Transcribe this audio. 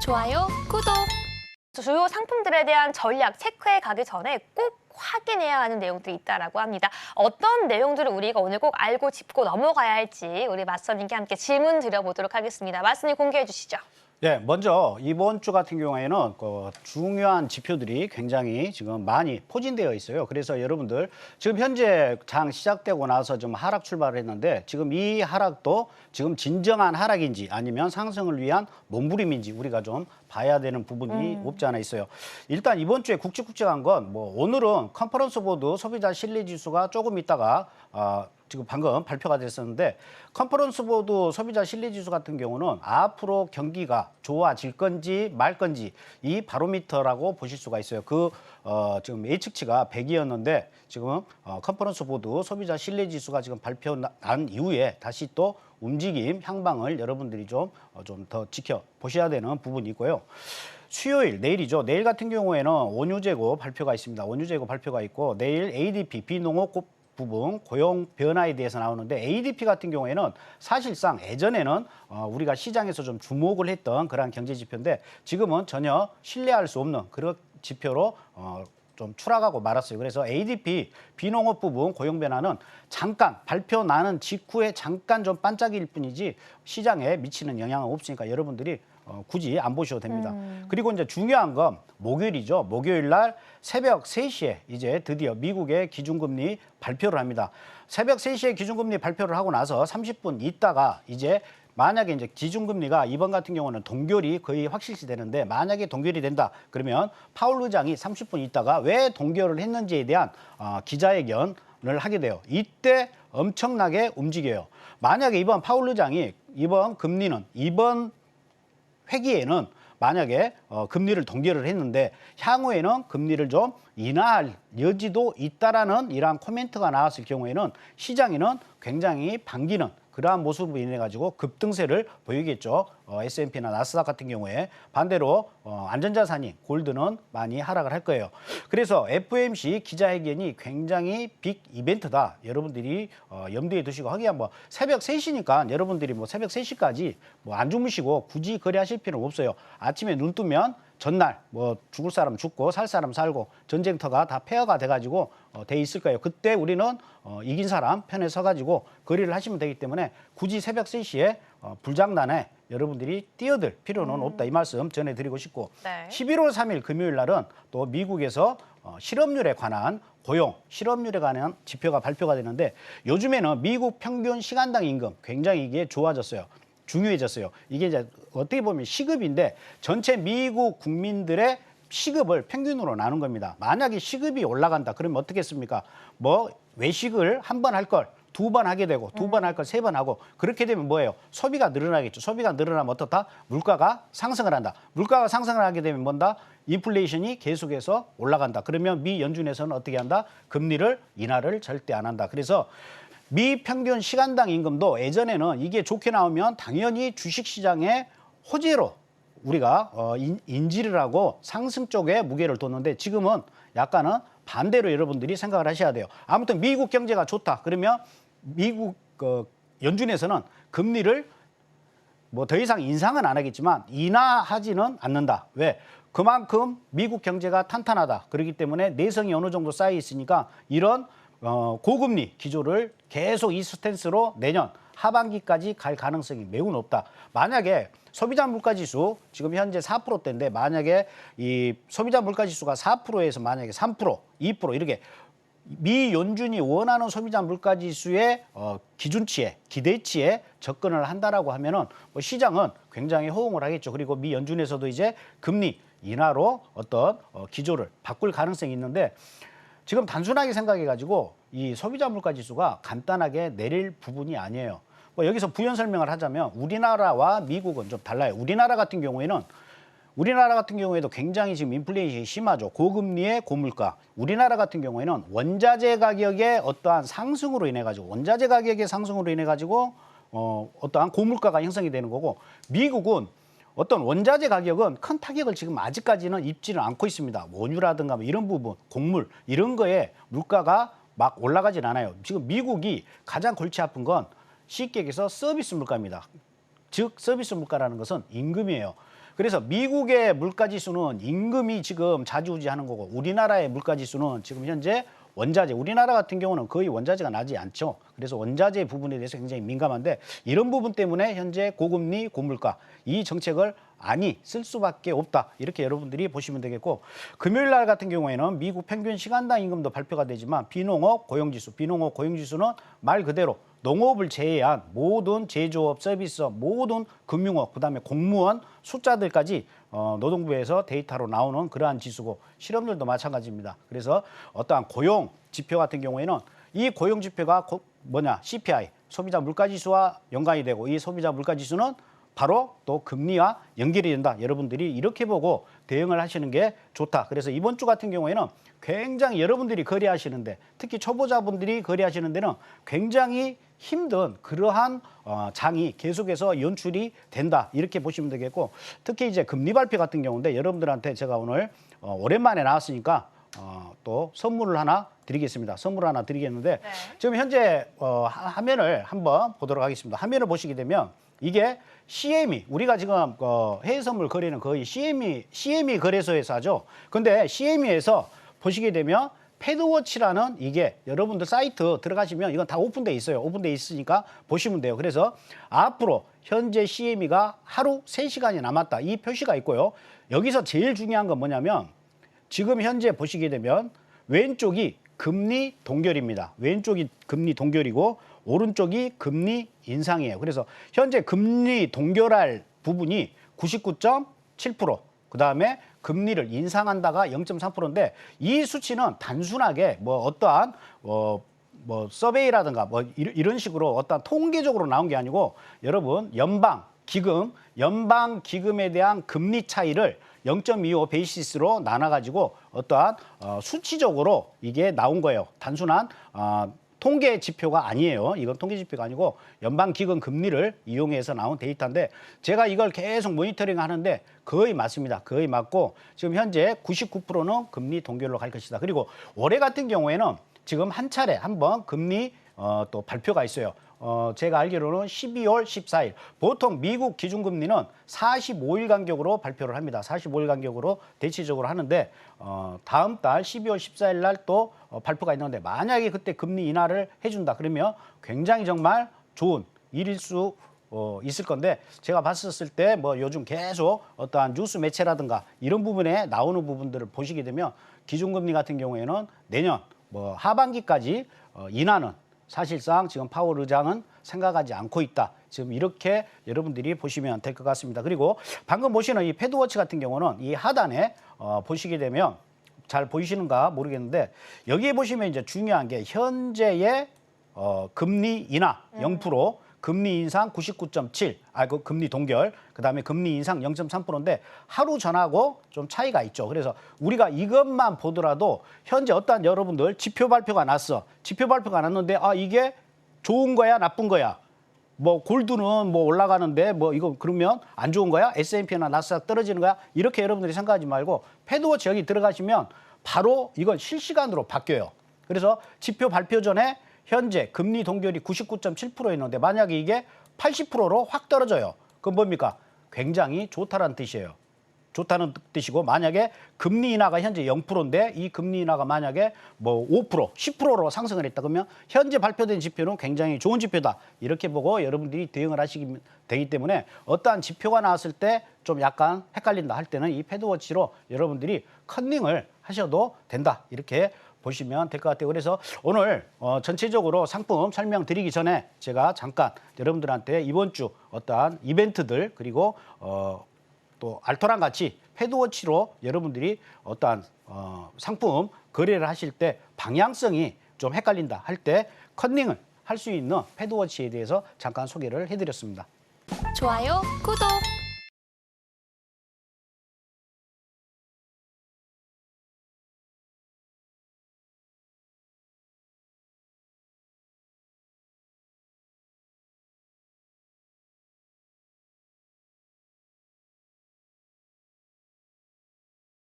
좋아요, 구독. 주요 상품들에 대한 전략 체크해 가기 전에 꼭 확인해야 하는 내용들이 있다라고 합니다. 어떤 내용들을 우리가 오늘 꼭 알고 짚고 넘어가야 할지 우리 마스터님께 함께 질문 드려보도록 하겠습니다. 마스터님 공개해 주시죠. 네, 먼저 이번 주 같은 경우에는 중요한 지표들이 굉장히 지금 많이 포진되어 있어요. 그래서 여러분들 지금 현재 장 시작되고 나서 좀 하락 출발을 했는데 지금 이 하락도 지금 진정한 하락인지 아니면 상승을 위한 몸부림인지 우리가 좀 봐야 되는 부분이 없지 않아 있어요. 일단 이번 주에 굵직굵직한 건 오늘은 컨퍼런스 보드 소비자 신뢰 지수가 조금 있다가 지금 방금 발표가 됐었는데 컨퍼런스 보드 소비자 신뢰 지수 같은 경우는 앞으로 경기가 좋아질 건지 말 건지 이 바로미터라고 보실 수가 있어요. 지금 예측치가 100이었는데 지금 컨퍼런스 보드 소비자 신뢰 지수가 지금 발표난 이후에 다시 또 움직임 향방을 여러분들이 좀 더 지켜보셔야 되는 부분이 있고요. 수요일, 내일이죠. 내일 같은 경우에는 원유재고 발표가 있습니다. 원유재고 발표가 있고 내일 ADP, 비농업 부분 고용 변화에 대해서 나오는데 ADP 같은 경우에는 사실상 예전에는 우리가 시장에서 좀 주목을 했던 그런 경제 지표인데 지금은 전혀 신뢰할 수 없는 그런 지표로 좀 추락하고 말았어요. 그래서 ADP 비농업 부분 고용 변화는 잠깐 발표 나는 직후에 잠깐 좀 반짝일 뿐이지 시장에 미치는 영향은 없으니까 여러분들이 굳이 안 보셔도 됩니다. 그리고 이제 중요한 건 목요일이죠. 목요일 날 새벽 3시에 이제 드디어 미국의 기준금리 발표를 합니다. 새벽 3시에 기준금리 발표를 하고 나서 30분 있다가 이제 만약에 이제 기준금리가 이번 같은 경우는 동결이 거의 확실시 되는데 만약에 동결이 된다 그러면 파월 의장이 30분 있다가 왜 동결을 했는지에 대한 기자회견을 하게 돼요. 이때 엄청나게 움직여요. 만약에 이번 파월 의장이 이번 금리는 이번 회기에는 만약에 금리를 동결을 했는데 향후에는 금리를 좀 인하할 여지도 있다라는 이러한 코멘트가 나왔을 경우에는 시장에는 굉장히 반기는 그러한 모습으로 인해 가지고 급등세를 보이겠죠. S&P나 나스닥 같은 경우에 반대로 안전자산인 골드는 많이 하락을 할 거예요. 그래서 FOMC 기자회견이 굉장히 빅 이벤트다. 여러분들이 염두에 두시고 하기야 새벽 3시니까 여러분들이 새벽 3시까지 안 주무시고 굳이 거래하실 필요는 없어요. 아침에 눈 뜨면 전날 죽을 사람 죽고 살 사람 살고 전쟁터가 다 폐허가 돼가지고 돼 있을 거예요. 그때 우리는 이긴 사람 편에 서가지고 거래를 하시면 되기 때문에 굳이 새벽 3시에 불장난에 여러분들이 뛰어들 필요는 없다. 이 말씀 전해드리고 싶고 네. 11월 3일 금요일 날은 또 미국에서 실업률에 관한 실업률에 관한 지표가 발표가 되는데 요즘에는 미국 평균 시간당 임금 굉장히 이게 좋아졌어요. 중요해졌어요. 이게 이제 어떻게 보면 시급인데 전체 미국 국민들의 시급을 평균으로 나눈 겁니다. 만약에 시급이 올라간다. 그러면 어떻게 했습니까? 외식을 한 번 할 걸 두 번 하게 되고 두 번 할 걸 세 번 하고 그렇게 되면 뭐예요? 소비가 늘어나겠죠. 소비가 늘어나면 어떻다? 물가가 상승을 한다. 물가가 상승을 하게 되면 뭔다? 인플레이션이 계속해서 올라간다. 그러면 미 연준에서는 어떻게 한다? 금리를 인하를 절대 안 한다. 그래서 미 평균 시간당 임금도 예전에는 이게 좋게 나오면 당연히 주식시장의 호재로 우리가 인지를 하고 상승 쪽에 무게를 뒀는데 지금은 약간은 반대로 여러분들이 생각을 하셔야 돼요. 아무튼 미국 경제가 좋다. 그러면 미국 연준에서는 금리를 더 이상 인상은 안 하겠지만 인하하지는 않는다. 왜? 그만큼 미국 경제가 탄탄하다. 그렇기 때문에 내성이 어느 정도 쌓여 있으니까 이런 고금리 기조를 계속 이 스탠스로 내년 하반기까지 갈 가능성이 매우 높다. 만약에 소비자 물가지수 지금 현재 4%대인데 만약에 이 소비자 물가지수가 4%에서 만약에 3%, 2% 이렇게 미 연준이 원하는 소비자 물가지수의 기준치에 기대치에 접근을 한다라고 하면은 시장은 굉장히 호응을 하겠죠. 그리고 미 연준에서도 이제 금리 인하로 어떤 기조를 바꿀 가능성이 있는데 지금 단순하게 생각해가지고 이 소비자 물가지수가 간단하게 내릴 부분이 아니에요. 여기서 부연 설명을 하자면 우리나라와 미국은 좀 달라요. 우리나라 같은 경우에도 굉장히 지금 인플레이션이 심하죠. 고금리의 고물가. 우리나라 같은 경우에는 원자재 가격의 어떠한 상승으로 인해 가지고 어떠한 고물가가 형성이 되는 거고 미국은 어떤 원자재 가격은 큰 타격을 지금 아직까지는 입지는 않고 있습니다. 원유라든가 이런 부분, 곡물 이런 거에 물가가 막 올라가진 않아요. 지금 미국이 가장 골치 아픈 건 쉽게 얘기해서 서비스 물가입니다. 즉 서비스 물가라는 것은 임금이에요. 그래서 미국의 물가지수는 임금이 지금 좌지우지하는 거고 우리나라의 물가지수는 지금 현재 원자재, 우리나라 같은 경우는 거의 원자재가 나지 않죠. 그래서 원자재 부분에 대해서 굉장히 민감한데 이런 부분 때문에 현재 고금리, 고물가 이 정책을 아니 쓸 수밖에 없다. 이렇게 여러분들이 보시면 되겠고 금요일 날 같은 경우에는 미국 평균 시간당 임금도 발표가 되지만 비농업 고용지수는 말 그대로 농업을 제외한 모든 제조업, 서비스업, 모든 금융업, 그다음에 공무원 숫자들까지 노동부에서 데이터로 나오는 그러한 지수고 실업률도 마찬가지입니다. 그래서 어떠한 고용 지표 같은 경우에는 이 고용 지표가 CPI, 소비자 물가지수와 연관이 되고 이 소비자 물가지수는 바로 또 금리와 연결이 된다. 여러분들이 이렇게 보고 대응을 하시는 게 좋다. 그래서 이번 주 같은 경우에는 굉장히 여러분들이 거래하시는데 특히 초보자분들이 거래하시는 데는 굉장히 힘든 그러한 장이 계속해서 연출이 된다. 이렇게 보시면 되겠고 특히 이제 금리 발표 같은 경우인데 여러분들한테 제가 오늘 오랜만에 나왔으니까 또 선물을 하나 드리겠습니다. 선물 하나 드리겠는데 네. 지금 현재 화면을 한번 보도록 하겠습니다. 화면을 보시게 되면 이게 CME, 우리가 지금 해외 선물 거래는 거의 CME 거래소에서 하죠. 근데 CME에서 보시게 되면 패드워치라는 이게 여러분들 사이트 들어가시면 이건 다 오픈돼 있어요. 오픈돼 있으니까 보시면 돼요. 그래서 앞으로 현재 CME가 하루 3시간이 남았다. 이 표시가 있고요. 여기서 제일 중요한 건 뭐냐면 지금 현재 보시게 되면 왼쪽이 금리 동결입니다. 왼쪽이 금리 동결이고 오른쪽이 금리 인상이에요. 그래서 현재 금리 동결할 부분이 99.7%, 그다음에 금리를 인상한다가 0.3%인데 이 수치는 단순하게 뭐 어떠한 뭐 서베이라든가 뭐 이런 식으로 어떤 통계적으로 나온 게 아니고 여러분 연방 기금에 대한 금리 차이를 0.25 베이시스로 나눠가지고 어떠한 수치적으로 이게 나온 거예요. 단순한 통계 지표가 아니에요. 이건 통계 지표가 아니고 연방기금 금리를 이용해서 나온 데이터인데 제가 이걸 계속 모니터링 하는데 거의 맞습니다. 거의 맞고 지금 현재 99%는 금리 동결로 갈 것이다. 그리고 올해 같은 경우에는 지금 한 차례 한번 금리 또 발표가 있어요. 제가 알기로는 12월 14일. 보통 미국 기준금리는 45일 간격으로 발표를 합니다. 45일 간격으로 대체적으로 하는데 다음 달 12월 14일 날 또 발표가 있는데 만약에 그때 금리 인하를 해준다 그러면 굉장히 정말 좋은 일일 수 있을 건데 제가 봤었을 때 뭐 요즘 계속 어떠한 뉴스 매체라든가 이런 부분에 나오는 부분들을 보시게 되면 기준금리 같은 경우에는 내년 뭐 하반기까지 인하는 사실상 지금 파월 의장은 생각하지 않고 있다. 지금 이렇게 여러분들이 보시면 될 것 같습니다. 그리고 방금 보시는 이 패드워치 같은 경우는 이 하단에 보시게 되면 잘 보이시는가 모르겠는데 여기에 보시면 이제 중요한 게 현재의 금리 인하 0%, 금리 인상 99.7, 그 금리 동결, 그다음에 금리 인상 0.3%인데 하루 전하고 좀 차이가 있죠. 그래서 우리가 이것만 보더라도 현재 어떠한 여러분들 지표 발표가 났어. 지표 발표가 났는데 이게 좋은 거야, 나쁜 거야. 뭐 골드는 뭐 올라가는데 뭐 이거 그러면 안 좋은 거야? S&P나 나스닥 떨어지는 거야? 이렇게 여러분들이 생각하지 말고 패드워치 여기 들어가시면 바로 이건 실시간으로 바뀌어요. 그래서 지표 발표 전에 현재 금리 동결이 99.7%였는데 만약에 이게 80%로 확 떨어져요. 그럼 뭡니까? 굉장히 좋다라는 뜻이에요. 좋다는 뜻이고 만약에 금리 인하가 현재 0%인데 이 금리 인하가 만약에 뭐 5%, 10%로 상승을 했다 그러면 현재 발표된 지표는 굉장히 좋은 지표다. 이렇게 보고 여러분들이 대응을 하시기 되기 때문에 어떠한 지표가 나왔을 때 좀 약간 헷갈린다 할 때는 이 패드워치로 여러분들이 컨닝을 하셔도 된다. 이렇게 보시면 될 것 같아요. 그래서 오늘 전체적으로 상품 설명드리기 전에 제가 잠깐 여러분들한테 이번 주 어떠한 이벤트들 그리고 또 알토랑 같이 패드워치로 여러분들이 어떠한 상품 거래를 하실 때 방향성이 좀 헷갈린다 할 때 컨닝을 할 수 있는 패드워치에 대해서 잠깐 소개를 해드렸습니다. 좋아요, 구독.